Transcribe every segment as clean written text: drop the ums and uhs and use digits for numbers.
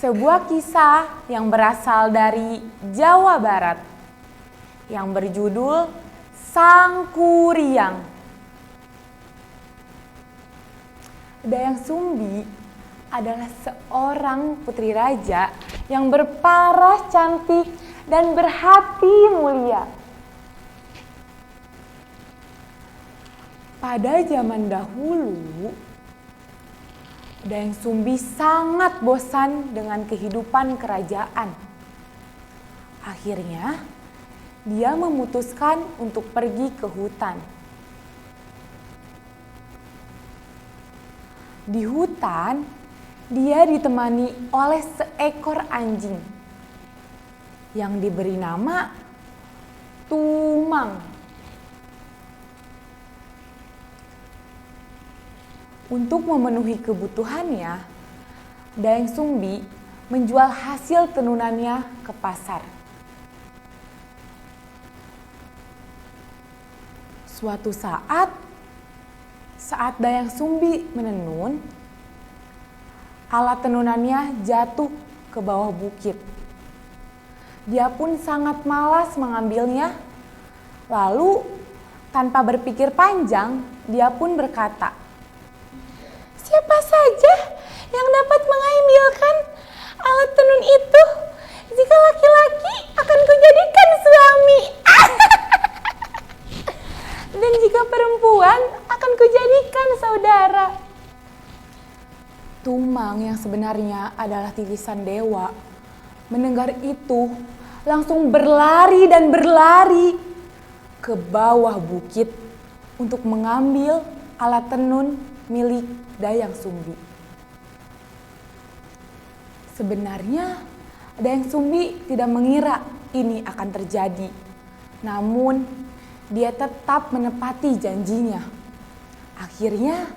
Sebuah kisah yang berasal dari Jawa Barat yang berjudul Sang Kuryang. Dayang Sumbi adalah seorang putri raja yang berparas cantik dan berhati mulia. Pada zaman dahulu, Dayang Sumbi sangat bosan dengan kehidupan kerajaan. Akhirnya, dia memutuskan untuk pergi ke hutan. Di hutan, dia ditemani oleh seekor anjing yang diberi nama Tumang. Untuk memenuhi kebutuhannya, Dayang Sumbi menjual hasil tenunannya ke pasar. Suatu saat Dayang Sumbi menenun, alat tenunannya jatuh ke bawah bukit. Dia pun sangat malas mengambilnya. Lalu, tanpa berpikir panjang, dia pun berkata, "Siapa saja yang dapat mengambilkan alat tenun itu? Jika laki-laki akan kujadikan suami. Dan jika perempuan akan kujadikan saudara." Tumang yang sebenarnya adalah titisan dewa, mendengar itu langsung berlari ke bawah bukit untuk mengambil alat tenun milik Dayang Sumbi. Sebenarnya Dayang Sumbi tidak mengira ini akan terjadi. Namun dia tetap menepati janjinya. Akhirnya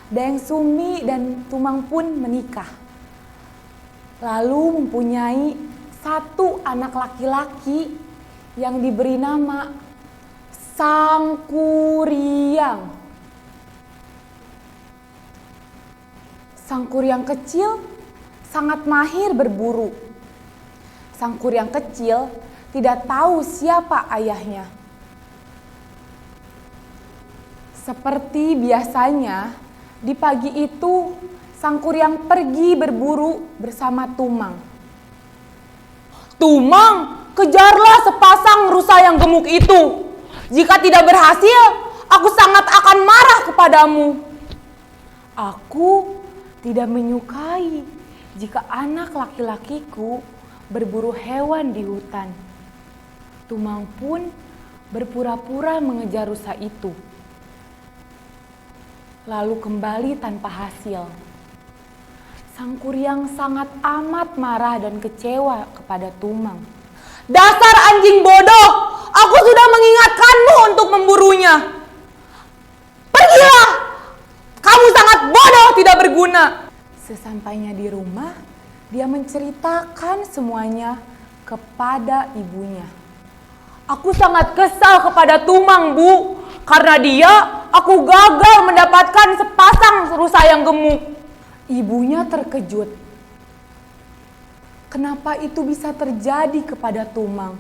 Dayang Sumbi dan Tumang pun menikah. Lalu mempunyai satu anak laki-laki yang diberi nama Sang Kuryang. Sang Kuryang kecil sangat mahir berburu. Sang Kuryang kecil tidak tahu siapa ayahnya. Seperti biasanya, di pagi itu Sang Kuryang pergi berburu bersama Tumang. "Tumang, kejarlah sepasang rusa yang gemuk itu. Jika tidak berhasil, aku sangat akan marah kepadamu." "Aku tidak menyukai jika anak laki-lakiku berburu hewan di hutan." Tumang pun berpura-pura mengejar rusa itu, lalu kembali tanpa hasil. Sang Kuryang sangat amat marah dan kecewa kepada Tumang. "Dasar anjing bodoh, aku sudah mengingatkanmu untuk memburunya. Pergilah! Kamu sangat bodoh, tidak berguna." Sesampainya di rumah, dia menceritakan semuanya kepada ibunya. "Aku sangat kesal kepada Tumang, Bu. Karena dia, aku gagal mendapatkan sepasang rusa yang gemuk." Ibunya terkejut. Kenapa itu bisa terjadi kepada Tumang?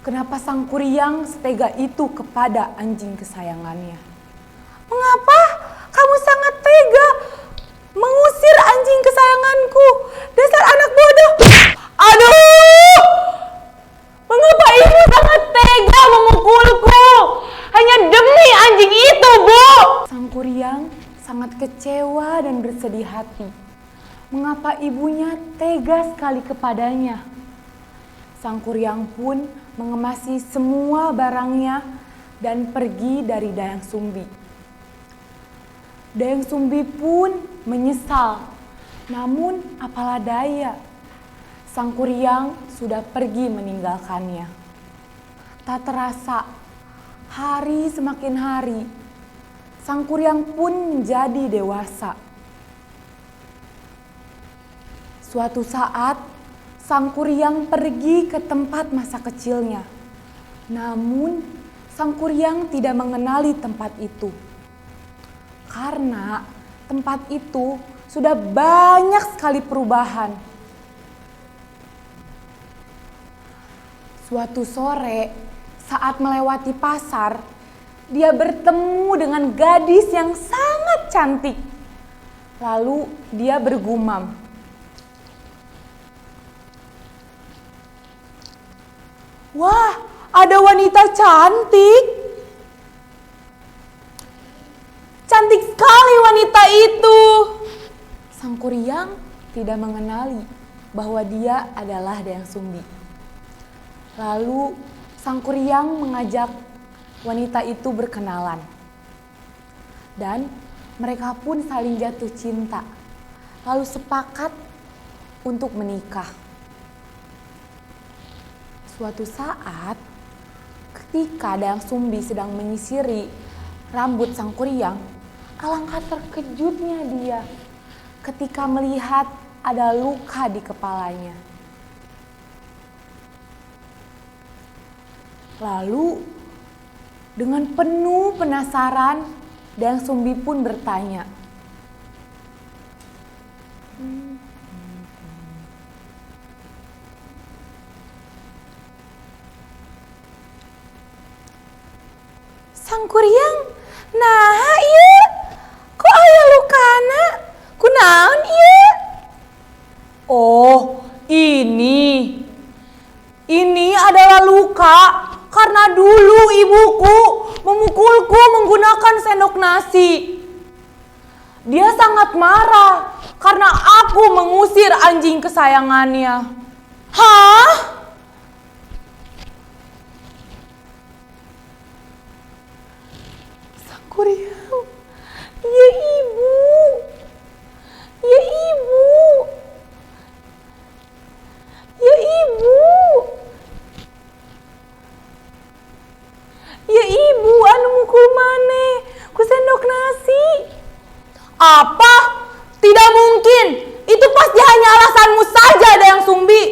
Kenapa Sang Kuryang setega itu kepada anjing kesayangannya? "Mengapa kamu sangat tega mengusir anjing kesayanganku? Dasar anak bodoh!" "Aduh! Mengapa ibu sangat tega memukulku? Hanya demi anjing itu, Bu!" Sang Kuryang sangat kecewa dan bersedih hati. Mengapa ibunya tega sekali kepadanya? Sang Kuryang pun mengemasi semua barangnya dan pergi dari Dayang Sumbi. Dayang Sumbi pun menyesal. Namun apalah daya, Sang Kuryang sudah pergi meninggalkannya. Tak terasa, hari semakin hari, Sang Kuryang pun menjadi dewasa. Suatu saat, Sang Kuryang pergi ke tempat masa kecilnya. Namun, Sang Kuryang tidak mengenali tempat itu. Karena tempat itu sudah banyak sekali perubahan. Suatu sore, saat melewati pasar, dia bertemu dengan gadis yang sangat cantik. Lalu dia bergumam, "Wah, ada wanita cantik. Cantik sekali wanita itu." Sang Kuryang tidak mengenali bahwa dia adalah Dayang Sumbi. Lalu Sang Kuryang mengajak wanita itu berkenalan. Dan mereka pun saling jatuh cinta. Lalu sepakat untuk menikah. Suatu saat, ketika Dayang Sumbi sedang menyisiri rambut Sang Kuryang, alangkah terkejutnya dia ketika melihat ada luka di kepalanya. Lalu, dengan penuh penasaran, Dayang Sumbi pun bertanya, "Sang Kuryang, nah iya, kok aya lukana? Kunaon iya?" "Oh, ini adalah luka karena dulu ibuku memukulku menggunakan sendok nasi. Dia sangat marah karena aku mengusir anjing kesayangannya." "Hah?" Sang Kuryang, "Ya ibu, ya ibu, ya ibu. Ya ibu anu mukul maneh ku sendok nasi." "Apa? Tidak mungkin. Itu pasti hanya alasanmu saja, Dayang Sumbi."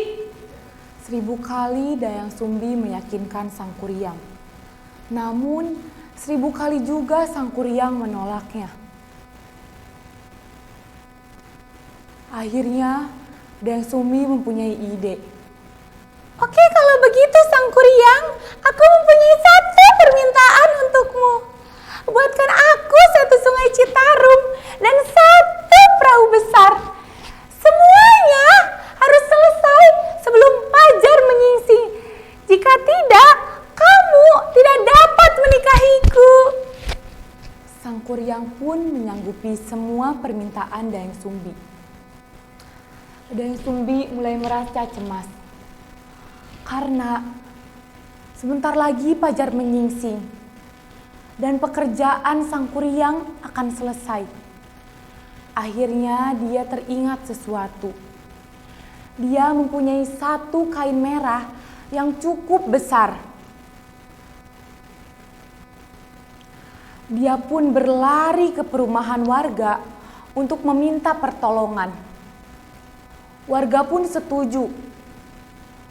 1000 kali Dayang Sumbi meyakinkan Sang Kuryang. Namun 1000 kali juga Sang Kuryang menolaknya. Akhirnya Dayang Sumbi mempunyai ide. "Oke, kalau begitu Sang Kuryang, aku mempunyai satu permintaan untukmu. Buatkan aku satu sungai Citarum dan satu perahu besar. Semuanya harus selesai sebelum fajar menyingsing. Jika tidak, kamu tidak dapat menikahiku." Sang Kuryang pun menyanggupi semua permintaan Dayang Sumbi. Dayang Sumbi mulai merasa cemas. Karena sebentar lagi fajar menyingsing dan pekerjaan Sang Kuryang akan selesai. Akhirnya dia teringat sesuatu. Dia mempunyai satu kain merah yang cukup besar. Dia pun berlari ke perumahan warga untuk meminta pertolongan. Warga pun setuju.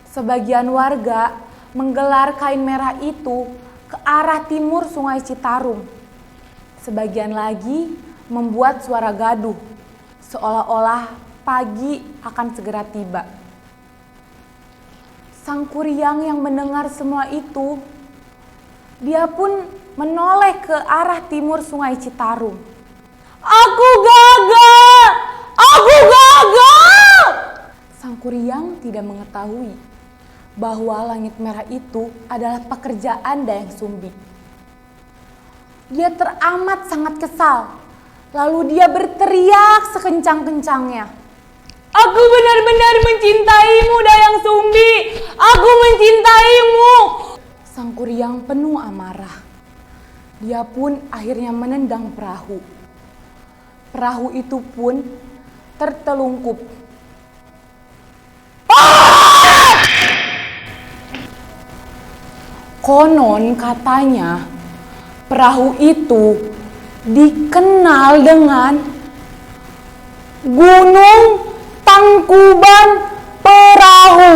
Sebagian warga menggelar kain merah itu ke arah timur Sungai Citarum. Sebagian lagi membuat suara gaduh, seolah-olah pagi akan segera tiba. Sang Kuryang yang mendengar semua itu, dia pun menoleh ke arah timur Sungai Citarum. "Aku gagal! Aku gagal!" Sang Kuryang tidak mengetahui bahwa langit merah itu adalah pekerjaan Dayang Sumbi. Dia teramat sangat kesal. Lalu dia berteriak sekencang-kencangnya, "Aku benar-benar mencintaimu, Dayang Sumbi! Aku mencintaimu!" Sang Kuryang penuh amarah. Dia pun akhirnya menendang perahu. Perahu itu pun tertelungkup. Konon katanya perahu itu dikenal dengan Gunung Tangkuban Perahu.